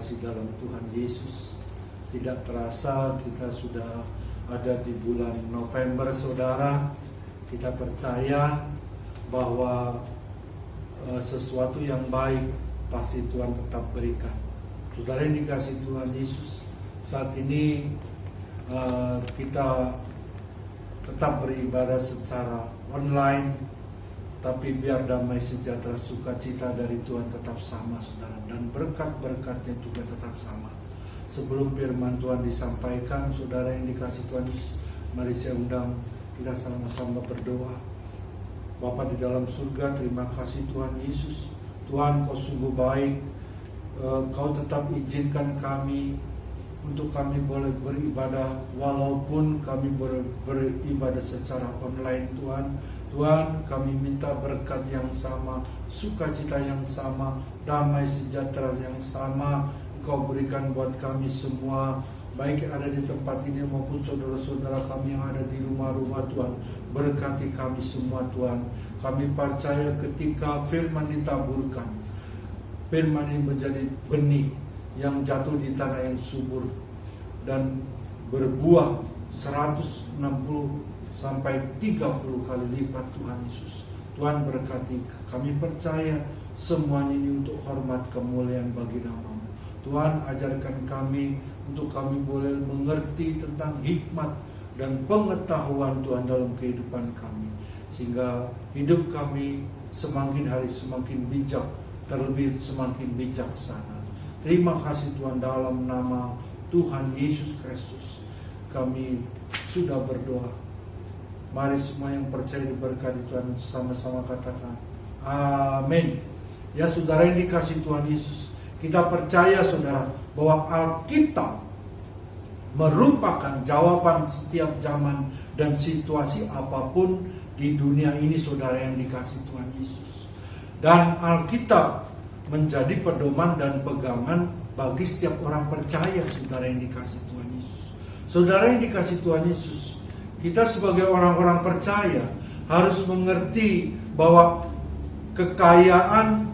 dikasih dalam Tuhan Yesus, tidak terasa kita sudah ada di bulan November, saudara. Kita percaya bahwa sesuatu yang baik pasti Tuhan tetap berikan. Saudara yang dikasih Tuhan Yesus, saat ini kita tetap beribadah secara online, tapi biar damai sejahtera sukacita dari Tuhan tetap sama, saudara, dan berkat-berkatnya juga tetap sama. Sebelum firman Tuhan disampaikan, saudara yang dikasih Tuhan Yesus, mari saya undang kita sama-sama berdoa. Bapa di dalam surga, terima kasih Tuhan Yesus. Tuhan, Kau sungguh baik. Kau tetap izinkan kami untuk kami boleh beribadah walaupun kami beribadah secara online, Tuhan. Tuhan, kami minta berkat yang sama, sukacita yang sama, damai sejahtera yang sama Kau berikan buat kami semua, baik yang ada di tempat ini maupun saudara-saudara kami yang ada di rumah-rumah, Tuhan. Berkati kami semua, Tuhan. Kami percaya ketika firman ditaburkan, firman ini menjadi benih yang jatuh di tanah yang subur dan berbuah 160 sampai 30 kali lipat, Tuhan Yesus. Tuhan berkati, kami percaya semuanya ini untuk hormat kemuliaan bagi nama-Mu. Tuhan, ajarkan kami untuk kami boleh mengerti tentang hikmat dan pengetahuan Tuhan dalam kehidupan kami, sehingga hidup kami semakin hari semakin bijak, terlebih semakin bijaksana. Terima kasih Tuhan, dalam nama Tuhan Yesus Kristus kami sudah berdoa. Mari semua yang percaya diberkati Tuhan sama-sama katakan amin. Ya saudara yang dikasih Tuhan Yesus, kita percaya saudara bahwa Alkitab merupakan jawaban setiap zaman dan situasi apapun di dunia ini, saudara yang dikasih Tuhan Yesus. Dan Alkitab menjadi pedoman dan pegangan bagi setiap orang percaya, saudara yang dikasih Tuhan Yesus. Saudara yang dikasih Tuhan Yesus, kita sebagai orang-orang percaya harus mengerti bahwa kekayaan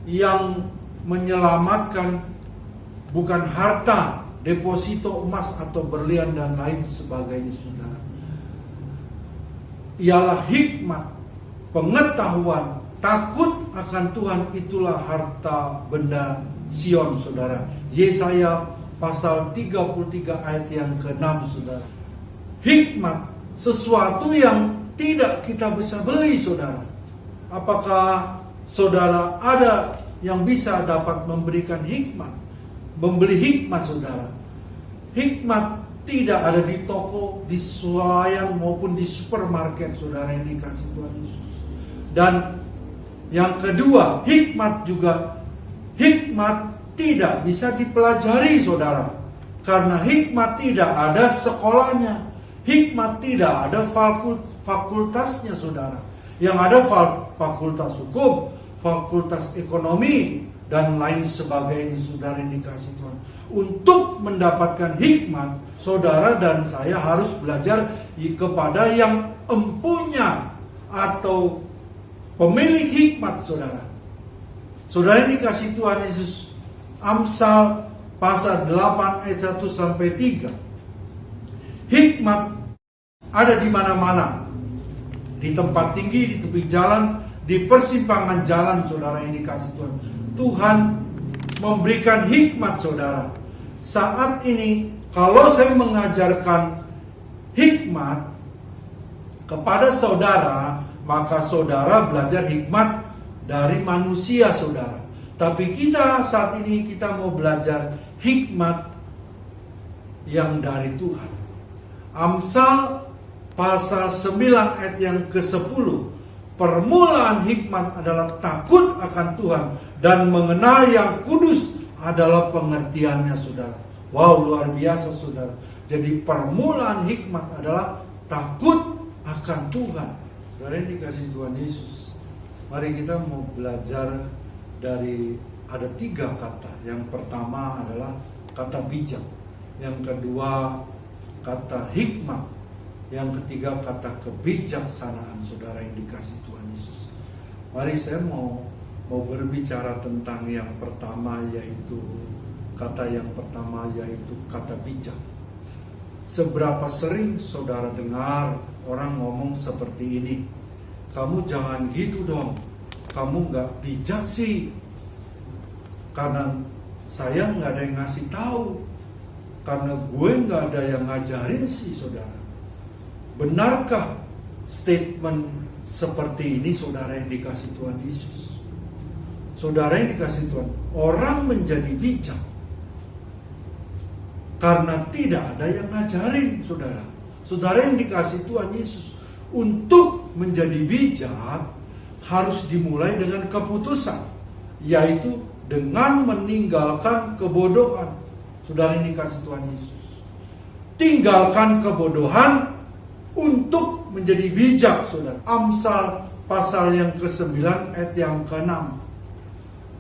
yang menyelamatkan bukan harta, deposito emas atau berlian dan lain sebagainya, saudara. Ialah hikmat, pengetahuan, takut akan Tuhan, itulah harta benda Sion, saudara. Yesaya pasal 33 ayat yang ke-6, saudara. Hikmat, sesuatu yang tidak kita bisa beli, saudara. Apakah saudara ada yang bisa dapat memberikan hikmat, membeli hikmat, saudara? Hikmat tidak ada di toko, di swalayan maupun di supermarket, saudara yang dikasih Tuhan Yesus. Dan yang kedua, hikmat tidak bisa dipelajari, saudara, karena hikmat tidak ada sekolahnya, hikmat tidak ada fakultasnya, saudara. Yang ada fakultas hukum, fakultas ekonomi, dan lain sebagainya, saudara yang dikasih Tuhan. Untuk mendapatkan hikmat, saudara dan saya harus belajar kepada yang empunya atau pemilik hikmat, saudara. Saudara yang dikasih Tuhan Yesus, Amsal pasal 8 ayat 1 sampai 3. Hikmat ada di mana-mana, di tempat tinggi, di tepi jalan, di persimpangan jalan, saudara yang dikasih Tuhan. Tuhan memberikan hikmat, saudara. Saat ini, kalau saya mengajarkan hikmat kepada saudara, maka saudara belajar hikmat dari manusia, saudara. Tapi kita saat ini, kita mau belajar hikmat yang dari Tuhan. Amsal pasal 9 ayat yang ke-10. Permulaan hikmat adalah takut akan Tuhan, dan mengenal yang kudus adalah pengertiannya, saudara. Wow, luar biasa, saudara. Jadi permulaan hikmat adalah takut akan Tuhan. Saudara yang dikasih Tuhan Yesus, mari kita mau belajar dari ada 3 kata. Yang pertama adalah kata bijak, yang kedua kata hikmat, yang ketiga kata kebijaksanaan, saudara yang dikasih Tuhan Yesus. Mari saya mau berbicara tentang yang pertama, yaitu Kata yang pertama yaitu kata bijak. Seberapa sering saudara dengar orang ngomong seperti ini, kamu jangan gitu dong, kamu nggak bijak sih, karena saya nggak ada yang ngasih tahu, karena gue nggak ada yang ngajarin sih saudara. Benarkah statement seperti ini saudara yang dikasih Tuhan Yesus? Saudara yang dikasih Tuhan, orang menjadi bijak karena tidak ada yang ngajarin saudara. Saudara yang dikasih Tuhan Yesus, untuk menjadi bijak harus dimulai dengan keputusan, yaitu dengan meninggalkan kebodohan. Saudara yang dikasih Tuhan Yesus, tinggalkan kebodohan untuk menjadi bijak saudara. Amsal pasal yang ke-9 ayat yang ke-6.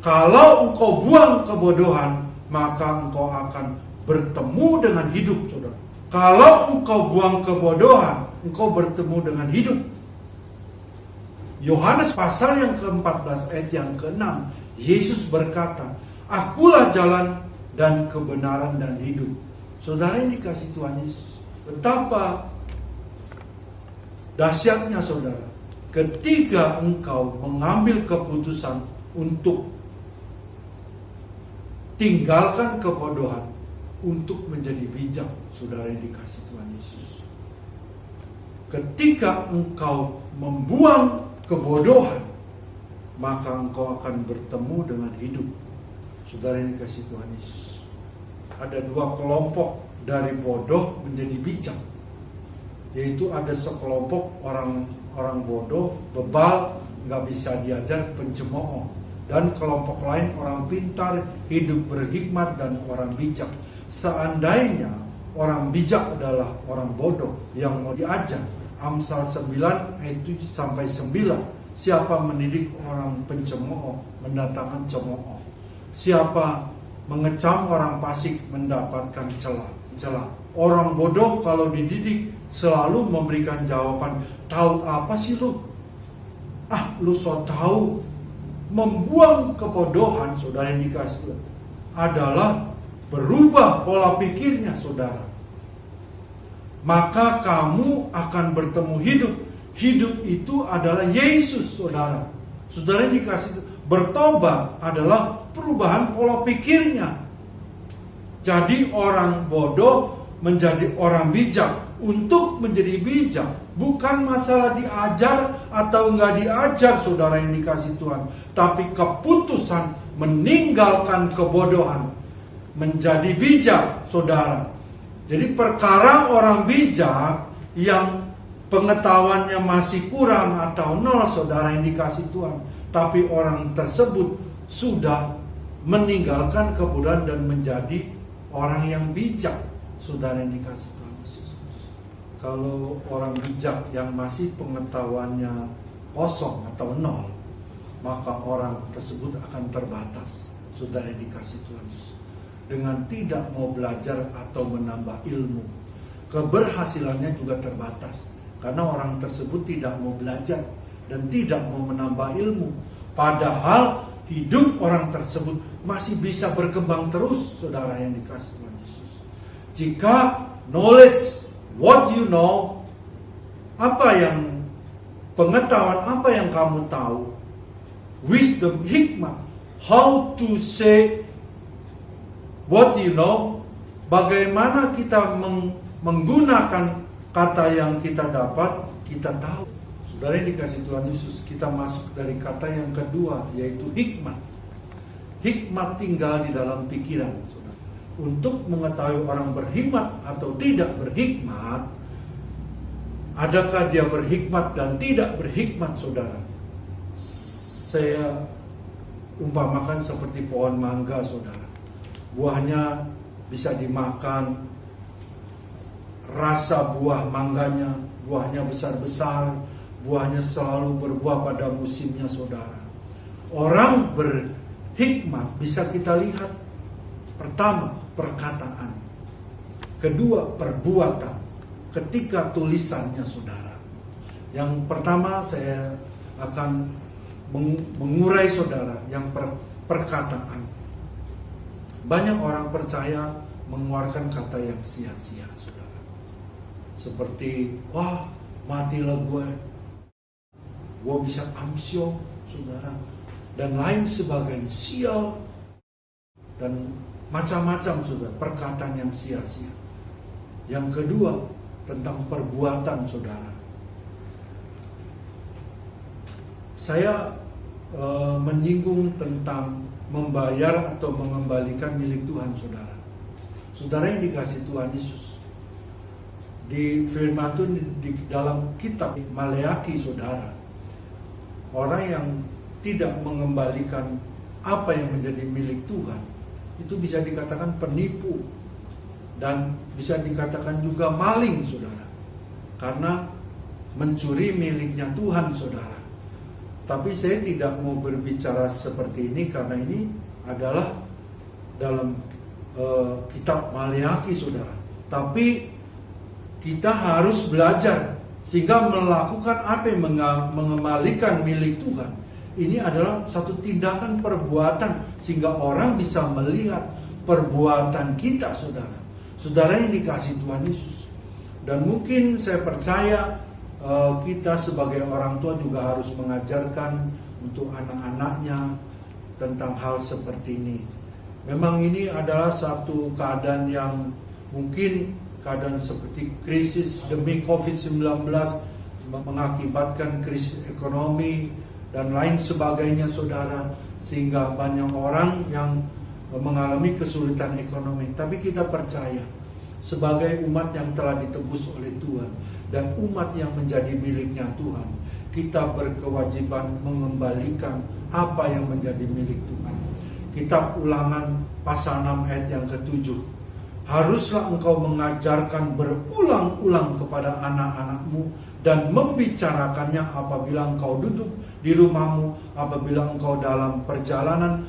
Kalau engkau buang kebodohan, maka engkau akan bertemu dengan hidup saudara. Kalau engkau buang kebodohan, engkau bertemu dengan hidup. Yohanes pasal yang ke-14 ayat yang ke-6, Yesus berkata, akulah jalan dan kebenaran dan hidup. Saudara yang dikasih Tuhan Yesus, betapa dahsyatnya saudara, ketika engkau mengambil keputusan untuk tinggalkan kebodohan, untuk menjadi bijak, saudara yang dikasih Tuhan Yesus. Ketika engkau membuang kebodohan, maka engkau akan bertemu dengan hidup. Saudara yang dikasih Tuhan Yesus, ada dua kelompok dari bodoh menjadi bijak, yaitu ada sekelompok orang bodoh, bebal, nggak bisa diajar, pencemooh, dan kelompok lain orang pintar, hidup berhikmat, dan orang bijak. Seandainya orang bijak adalah orang bodoh yang mau diajar, Amsal 9 ayat 7 sampai 9, siapa mendidik orang pencemooh mendatangkan cemooh, siapa mengecam orang fasik mendapatkan celah. Orang bodoh kalau dididik selalu memberikan jawaban, tahu apa sih lu? Lu so tahu. Membuang kebodohan, saudara yang dikasih, adalah berubah pola pikirnya saudara. Maka kamu akan bertemu hidup. Hidup itu adalah Yesus saudara. Saudara yang dikasih, bertobat adalah perubahan pola pikirnya. Jadi orang bodoh menjadi orang bijak. Untuk menjadi bijak bukan masalah diajar atau nggak diajar saudara yang dikasih Tuhan, tapi keputusan meninggalkan kebodohan, menjadi bijak saudara. Jadi perkara orang bijak yang pengetahuannya masih kurang atau nol saudara yang dikasih Tuhan, tapi orang tersebut sudah meninggalkan kebodohan dan menjadi orang yang bijak saudara yang dikasih Tuhan. Kalau orang bijak yang masih pengetahuannya kosong atau nol, maka orang tersebut akan terbatas saudara yang dikasih Tuhan, dengan tidak mau belajar atau menambah ilmu. Keberhasilannya juga terbatas karena orang tersebut tidak mau belajar dan tidak mau menambah ilmu. Padahal hidup orang tersebut masih bisa berkembang terus saudara yang dikasih Tuhan Yesus. Jika knowledge, what you know, apa yang pengetahuan, apa yang kamu tahu, wisdom, hikmah, how to say what you know, bagaimana kita menggunakan kata yang kita dapat, kita tahu. Saudara yang dikasih Tuhan Yesus, kita masuk dari kata yang kedua, yaitu hikmat. Hikmat tinggal di dalam pikiran. Untuk mengetahui orang berhikmat atau tidak berhikmat, adakah dia berhikmat dan tidak berhikmat saudara? Saya umpamakan seperti pohon mangga saudara. Buahnya bisa dimakan, rasa buah mangganya, buahnya besar-besar, buahnya selalu berbuah pada musimnya saudara. Orang berhikmat bisa kita lihat, pertama perkataan, kedua perbuatan, ketika tulisannya saudara. Yang pertama saya akan mengurai saudara yang perkataan. Banyak orang percaya mengeluarkan kata yang sia-sia, saudara. Seperti, wah matilah gue bisa amsyong, saudara, dan lain sebagainya, sial, dan macam-macam, saudara, perkataan yang sia-sia. Yang kedua, tentang perbuatan, saudara. Saya menyinggung tentang membayar atau mengembalikan milik Tuhan, saudara. Saudara yang dikasih Tuhan Yesus, di firman Tuhan di dalam kitab Maleaki, saudara, orang yang tidak mengembalikan apa yang menjadi milik Tuhan, itu bisa dikatakan penipu dan bisa dikatakan juga maling, saudara, karena mencuri miliknya Tuhan, saudara. Tapi saya tidak mau berbicara seperti ini karena ini adalah dalam kitab Maleaki, saudara. Tapi kita harus belajar sehingga melakukan apa yang mengembalikan milik Tuhan. Ini adalah satu tindakan perbuatan sehingga orang bisa melihat perbuatan kita, saudara. Saudara yang dikasih Tuhan Yesus. Dan mungkin saya percaya kita sebagai orang tua juga harus mengajarkan untuk anak-anaknya tentang hal seperti ini. Memang ini adalah satu keadaan yang mungkin keadaan seperti krisis demi COVID-19 mengakibatkan krisis ekonomi dan lain sebagainya, saudara, sehingga banyak orang yang mengalami kesulitan ekonomi. Tapi kita percaya sebagai umat yang telah ditebus oleh Tuhan dan umat yang menjadi miliknya Tuhan, kita berkewajiban mengembalikan apa yang menjadi milik Tuhan. Kitab Ulangan pasal 6 ayat yang ke-7. Haruslah engkau mengajarkan berulang-ulang kepada anak-anakmu dan membicarakannya apabila engkau duduk di rumahmu, apabila engkau dalam perjalanan,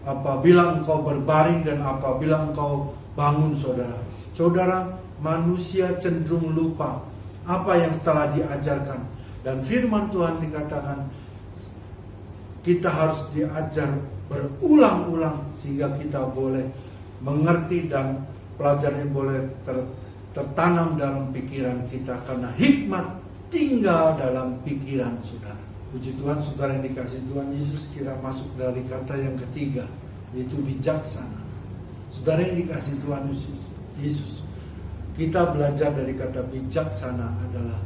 apabila engkau berbaring, dan apabila engkau bangun, saudara. Saudara, manusia cenderung lupa apa yang telah diajarkan. Dan firman Tuhan dikatakan kita harus diajar berulang-ulang sehingga kita boleh mengerti dan pelajaran boleh tertanam dalam pikiran kita, karena hikmat tinggal dalam pikiran, saudara. Puji Tuhan, saudara yang dikasih Tuhan Yesus, kita masuk dari kata yang ketiga, yaitu bijaksana. Saudara yang dikasih Tuhan Yesus, kita belajar dari kata bijaksana adalah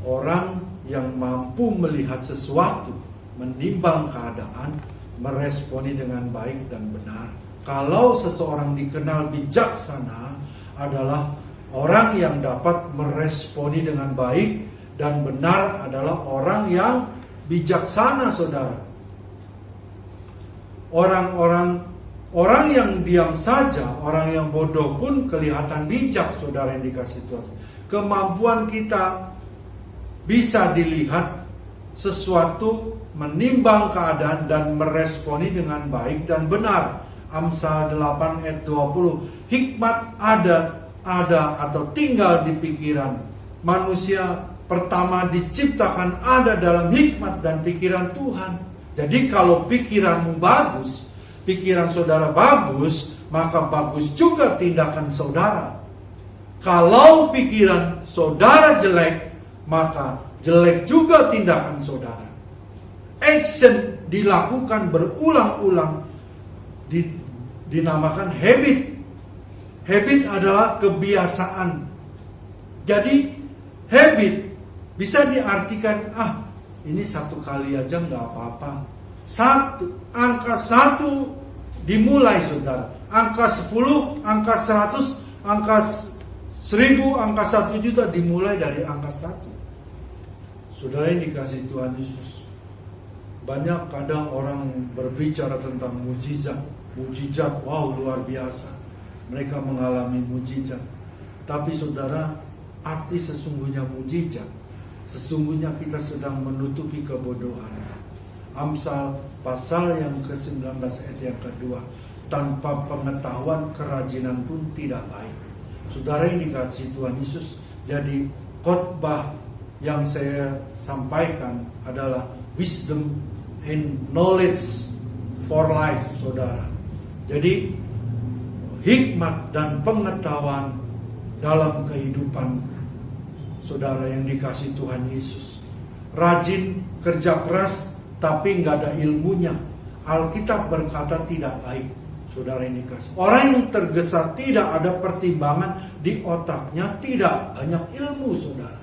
orang yang mampu melihat sesuatu, menimbang keadaan, meresponi dengan baik dan benar. Kalau seseorang dikenal bijaksana adalah orang yang dapat meresponi dengan baik dan benar, adalah orang yang bijaksana, saudara. Orang yang diam saja, orang yang bodoh pun kelihatan bijak, saudara yang dikasih Tuhan. Kemampuan kita bisa dilihat sesuatu, menimbang keadaan dan meresponi dengan baik dan benar. Amsal 8 ayat 20. Hikmat ada atau tinggal di pikiran. Manusia pertama diciptakan ada dalam hikmat dan pikiran Tuhan. Jadi kalau pikiranmu bagus, pikiran saudara bagus, maka bagus juga tindakan saudara. Kalau pikiran saudara jelek, maka jelek juga tindakan saudara. Action dilakukan berulang-ulang dinamakan habit. Habit adalah kebiasaan. Jadi habit bisa diartikan, ini satu kali aja nggak apa-apa. Angka 1 dimulai, saudara. Angka 10, angka 100, angka 1000, angka 1 juta dimulai dari angka 1. Saudara yang dikasih Tuhan Yesus, banyak kadang orang berbicara tentang mujizat. Mujizat, wow, luar biasa. Mereka mengalami mujizat. Tapi saudara, arti sesungguhnya mujizat, sesungguhnya kita sedang menutupi kebodohan. Amsal pasal yang ke-19 ayat yang kedua. Tanpa pengetahuan kerajinan pun tidak baik. Saudara yang dikasihi Tuhan Yesus, jadi khotbah yang saya sampaikan adalah wisdom and knowledge for life, saudara. Jadi hikmat dan pengetahuan dalam kehidupan saudara yang dikasih Tuhan Yesus. Rajin, kerja keras, tapi nggak ada ilmunya. Alkitab berkata tidak baik, saudara yang dikasih. Orang yang tergesa, tidak ada pertimbangan di otaknya, tidak banyak ilmu, saudara.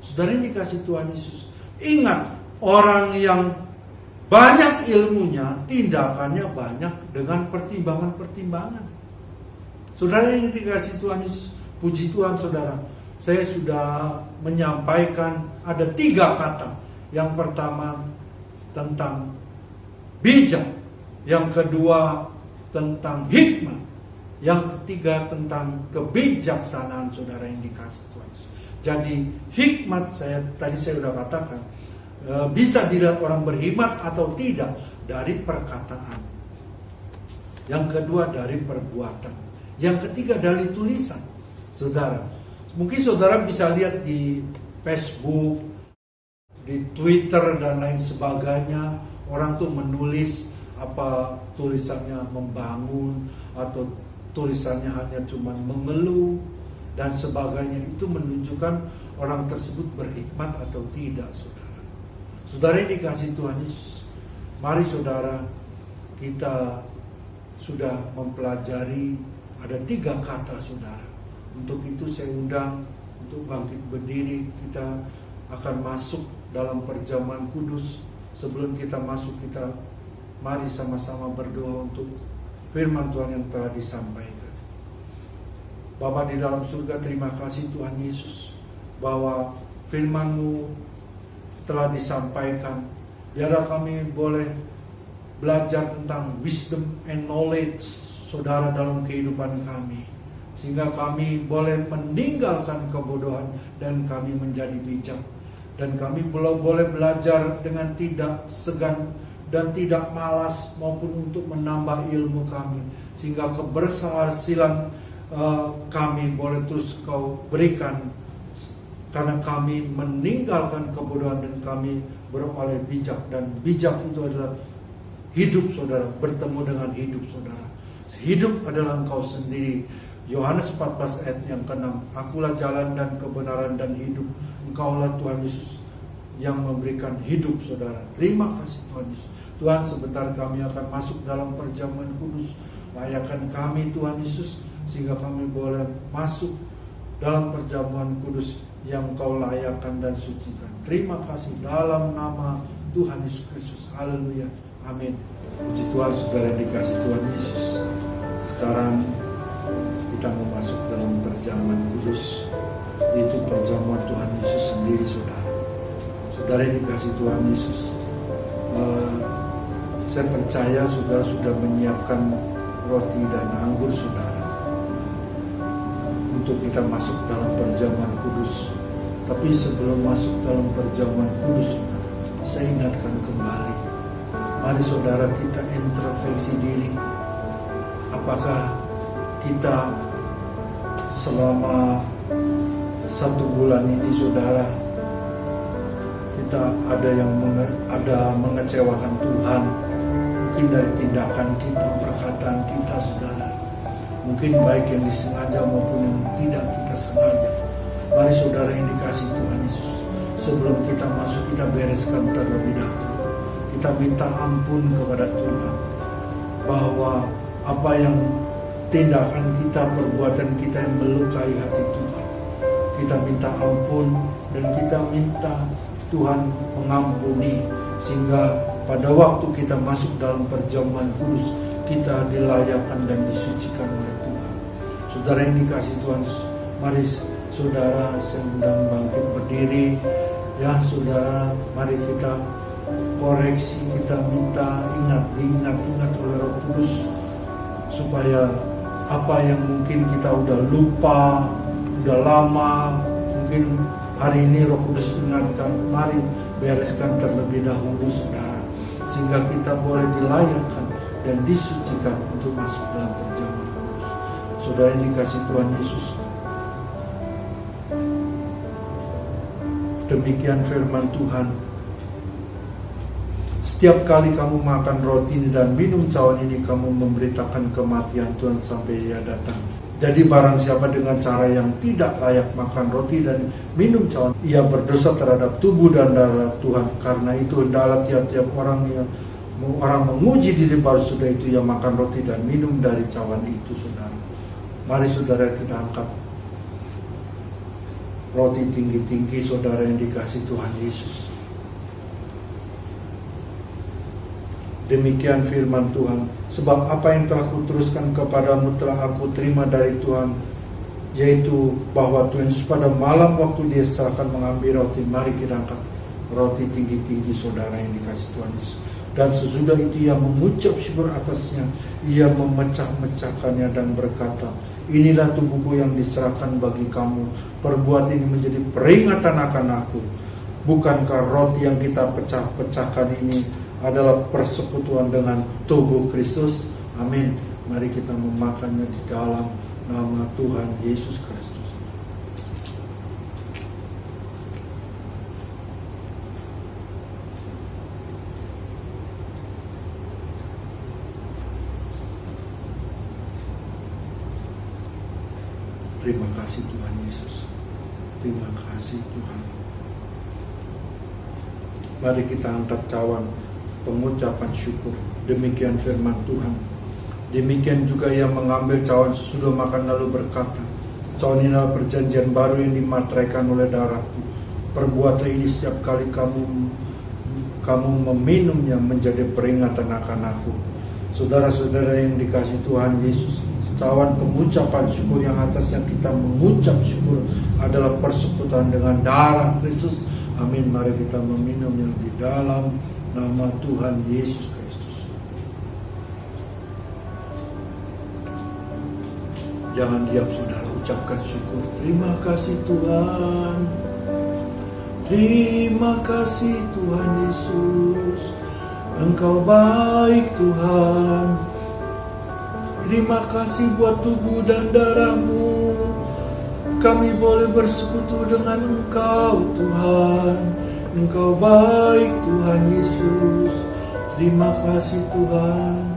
Saudara yang dikasih Tuhan Yesus. Ingat, orang yang banyak ilmunya, tindakannya banyak dengan pertimbangan-pertimbangan. Saudara yang dikasih Tuhan Yesus, puji Tuhan saudara, saya sudah menyampaikan ada 3 kata. Yang pertama tentang bijak, yang kedua tentang hikmat, yang ketiga tentang kebijaksanaan, saudara yang dikasih Tuhan Yesus. Jadi hikmat tadi saya sudah katakan, bisa dilihat orang berhikmat atau tidak dari perkataan. Yang kedua dari perbuatan. Yang ketiga dari tulisan. Saudara, mungkin saudara bisa lihat di Facebook, di Twitter dan lain sebagainya, orang tuh menulis apa tulisannya membangun atau tulisannya hanya cuma mengeluh dan sebagainya. Itu menunjukkan orang tersebut berhikmat atau tidak, saudara. Saudara yang dikasih Tuhan Yesus, mari saudara, kita sudah mempelajari ada 3 kata, saudara. Untuk itu saya undang untuk bangkit berdiri. Kita akan masuk dalam perjamuan kudus. Sebelum kita masuk, kita mari sama-sama berdoa untuk firman Tuhan yang telah disampaikan. Bapa di dalam surga, terima kasih Tuhan Yesus bahwa firman-Mu telah disampaikan. Biarlah kami boleh belajar tentang wisdom and knowledge, saudara, dalam kehidupan kami, sehingga kami boleh meninggalkan kebodohan dan kami menjadi bijak. Dan kami boleh belajar dengan tidak segan dan tidak malas, maupun untuk menambah ilmu kami, sehingga keberhasilan kami boleh terus Kau berikan, karena kami meninggalkan kebodohan dan kami beroleh bijak. Dan bijak itu adalah hidup, saudara, bertemu dengan hidup, saudara. Hidup adalah Engkau sendiri. Yohanes 14 ayat yang ke-6, Akulah jalan dan kebenaran dan hidup. Engkaulah Tuhan Yesus yang memberikan hidup, saudara. Terima kasih Tuhan Yesus. Tuhan, sebentar kami akan masuk dalam perjamuan kudus. Layakkan kami Tuhan Yesus, sehingga kami boleh masuk dalam perjamuan kudus yang Kau layakkan dan sucikan. Terima kasih dalam nama Tuhan Yesus Kristus. Haleluya. Amin. Puji Tuhan, saudara yang dikasih Tuhan Yesus. Sekarang kita mau masuk dalam perjamuan kudus, yaitu perjamuan Tuhan Yesus sendiri, saudara. Saudara yang dikasih Tuhan Yesus, saya percaya saudara sudah menyiapkan roti dan anggur, saudara, untuk kita masuk dalam perjamuan kudus. Tapi sebelum masuk dalam perjamuan kudus, saya ingatkan kembali, mari saudara kita introspeksi diri. Apakah kita selama 1 bulan ini, saudara, kita ada mengecewakan Tuhan, mungkin dari tindakan kita, perkataan kita, saudara, mungkin baik yang disengaja maupun yang tidak kita sengaja. Mari saudara yang dikasih Tuhan Yesus, sebelum kita masuk, kita bereskan terlebih dahulu. Kita minta ampun kepada Tuhan, bahwa apa yang tindakan kita, perbuatan kita yang melukai hati Tuhan, kita minta ampun dan kita minta Tuhan mengampuni, sehingga pada waktu kita masuk dalam perjamuan kudus, kita dilayakkan dan disucikan oleh Tuhan. Saudara yang dikasih Tuhan, mari saudara sedang bangkit berdiri. Ya saudara, mari kita koreksi, kita minta diingat oleh Roh Kudus, supaya apa yang mungkin kita udah lupa, udah lama, mungkin hari ini Roh Kudus ingatkan, mari bereskan terlebih dahulu, saudara, sehingga kita boleh dilayakkan dan disucikan untuk masuk dalam perjamuan kudus. Saudara yang dikasih Tuhan Yesus, demikian firman Tuhan. Setiap kali kamu makan roti ini dan minum cawan ini, kamu memberitakan kematian Tuhan sampai Ia datang. Jadi barang siapa dengan cara yang tidak layak makan roti dan minum cawan, ia berdosa terhadap tubuh dan darah Tuhan. Karena itu hendaklah tiap-tiap orang menguji diri baru sudah itu yang makan roti dan minum dari cawan itu, saudara. Mari saudara kita angkat roti tinggi-tinggi, saudara yang dikasih Tuhan Yesus. Demikian firman Tuhan, sebab apa yang telah kuteruskan kepadamu telah aku terima dari Tuhan, yaitu bahwa Tuhan Yesus pada malam waktu Dia serahkan mengambil roti. Mari kita angkat roti tinggi-tinggi, saudara yang dikasih Tuhan Yesus. Dan sesudah itu Ia mengucap syukur atasnya, Ia memecah-mecahkannya dan berkata, inilah tubuhku yang diserahkan bagi kamu, perbuat ini menjadi peringatan akan aku. Bukankah roti yang kita pecah-pecahkan ini adalah persekutuan dengan tubuh Kristus? Amin. Mari kita memakannya di dalam nama Tuhan Yesus Kristus. Terima kasih Tuhan Yesus. Terima kasih Tuhan. Mari kita angkat cawan pengucapan syukur. Demikian firman Tuhan. Demikian juga Ia mengambil cawan sesudah makan lalu berkata, cawan ini adalah perjanjian baru yang dimateraikan oleh darahku. Perbuatan ini setiap kali kamu meminumnya menjadi peringatan akan aku. Saudara-saudara yang dikasih Tuhan Yesus, cawan pengucapan syukur yang atasnya kita mengucap syukur adalah persekutuan dengan darah Kristus. Amin. Mari kita meminumnya di dalam nama Tuhan Yesus Kristus. Jangan diam, saudara, ucapkan syukur. Terima kasih Tuhan. Terima kasih Tuhan Yesus. Engkau baik Tuhan. Terima kasih buat tubuh dan darah-Mu. Kami boleh bersekutu dengan Engkau Tuhan. Engkau baik Tuhan Yesus. Terima kasih Tuhan.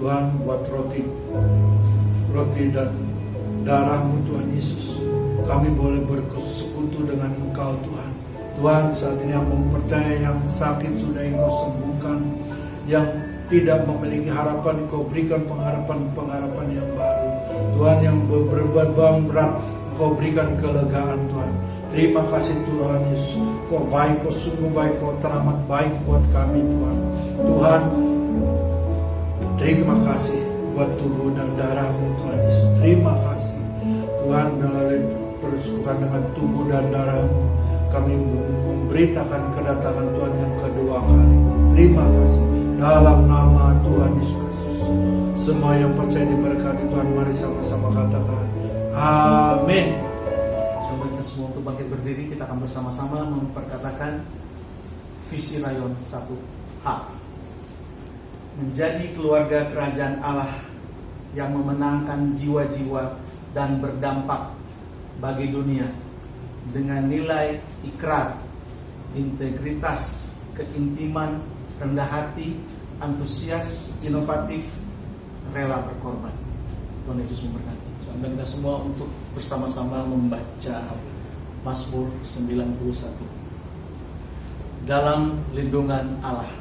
Tuhan buat roti dan darah-Mu Tuhan Yesus. Kami boleh bersekutu dengan Engkau Tuhan. Tuhan, saat ini yang mempercayai yang sakit sudah Engkau sembuhkan, yang tidak memiliki harapan Engkau berikan pengharapan yang baru. Tuhan, yang berbeban berat Engkau berikan kelegaan Tuhan. Terima kasih Tuhan Yesus. Kau baik, Kau sungguh baik, Kau teramat baik buat kami Tuhan. Tuhan, terima kasih buat tubuh dan darah-Mu Tuhan Yesus. Terima kasih Tuhan, melalui persekutuan dengan tubuh dan darah-Mu kami memberitakan kedatangan Tuhan yang kedua kali. Terima kasih dalam nama Tuhan Yesus Kristus. Semua yang percaya diberkati Tuhan, mari sama-sama katakan amin. Sahabat semua, untuk bangkit berdiri, kita akan bersama-sama memperkatakan visi rayon 1H. Menjadi keluarga kerajaan Allah yang memenangkan jiwa-jiwa dan berdampak bagi dunia dengan nilai ikrar, integritas, keintiman, rendah hati, antusias, inovatif, rela berkorban. Tuhan Yesus memberkati. Sampai kita semua untuk bersama-sama membaca Mazmur 91. Dalam lindungan Allah.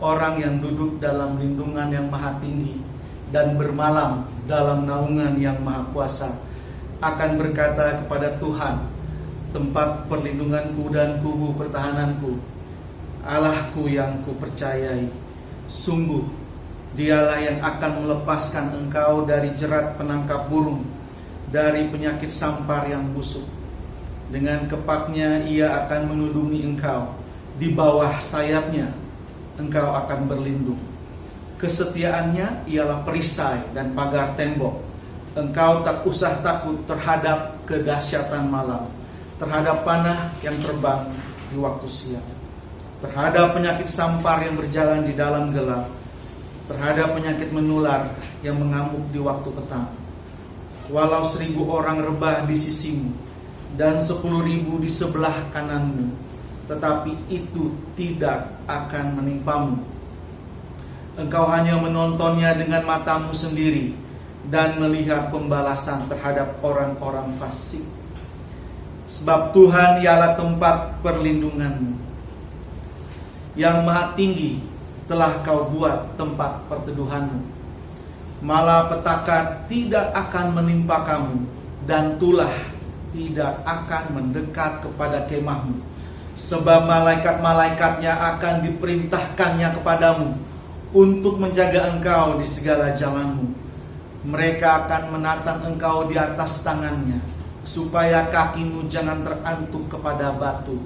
Orang yang duduk dalam lindungan yang maha tinggi dan bermalam dalam naungan yang maha kuasa akan berkata kepada Tuhan, tempat perlindunganku dan kubu pertahananku, Allahku yang kupercayai, sungguh Dialah yang akan melepaskan engkau dari jerat penangkap burung, dari penyakit sampar yang busuk. Dengan kepaknya ia akan menudungi engkau, di bawah sayapnya engkau akan berlindung. Kesetiaannya ialah perisai dan pagar tembok. Engkau tak usah takut terhadap kedahsyatan malam, terhadap panah yang terbang di waktu siang, terhadap penyakit sampar yang berjalan di dalam gelap, terhadap penyakit menular yang mengamuk di waktu petang. Walau 1000 orang rebah di sisimu dan 10.000 di sebelah kananmu, tetapi itu tidak akan menimpamu. Engkau hanya menontonnya dengan matamu sendiri dan melihat pembalasan terhadap orang-orang fasik. Sebab Tuhan ialah tempat perlindunganmu. Yang maha tinggi telah kau buat tempat perteduhanmu. Malapetaka tidak akan menimpa kamu, dan tulah tidak akan mendekat kepada kemahmu. Sebab malaikat-malaikatnya akan diperintahkannya kepadamu untuk menjaga engkau di segala jalanmu. Mereka akan menatang engkau di atas tangannya, supaya kakimu jangan terantuk kepada batu.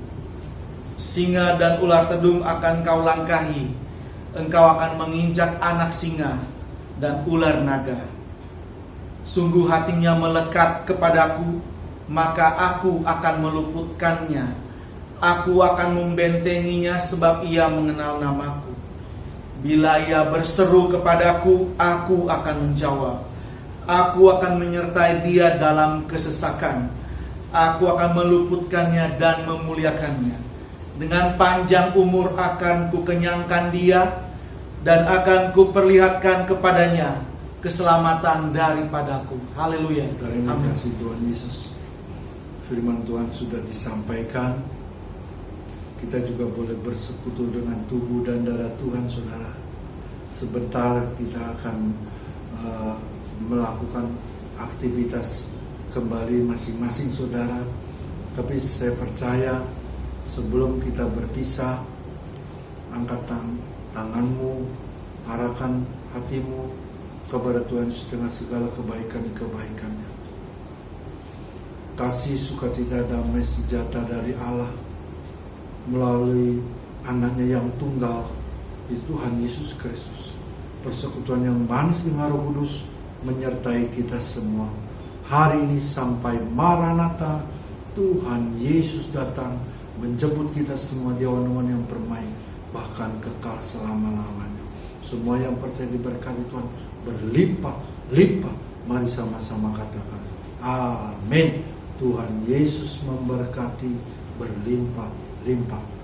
Singa dan ular tedung akan kau langkahi. Engkau akan menginjak anak singa dan ular naga. Sungguh hatinya melekat kepadaku, maka aku akan meluputkannya. Aku akan membentenginya sebab ia mengenal namaku. Bila ia berseru kepadaku, aku akan menjawab. Aku akan menyertai dia dalam kesesakan. Aku akan meluputkannya dan memuliakannya. Dengan panjang umur akan kukenyangkan dia, dan akan kuperlihatkan kepadanya keselamatan daripadaku. Haleluya. Terima kasih Tuhan Yesus. Firman Tuhan sudah disampaikan. Kita juga boleh bersekutu dengan tubuh dan darah Tuhan, saudara. Sebentar kita akan melakukan aktivitas kembali masing-masing, saudara. Tapi saya percaya sebelum kita berpisah, angkat tanganmu, arahkan hatimu kepada Tuhan dengan segala kebaikan-kebaikannya. Kasih, sukacita, damai, sejahtera dari Allah melalui anaknya yang tunggal, itu Tuhan Yesus Kristus. Persekutuan yang manis dengan Roh Kudus menyertai kita semua hari ini sampai Maranatha. Tuhan Yesus datang menjemput kita semua di awan-awan yang permai, bahkan kekal selama-lamanya. Semua yang percaya diberkati Tuhan berlimpah-limpah. Mari sama-sama katakan amin. Tuhan Yesus memberkati berlimpah-limpah.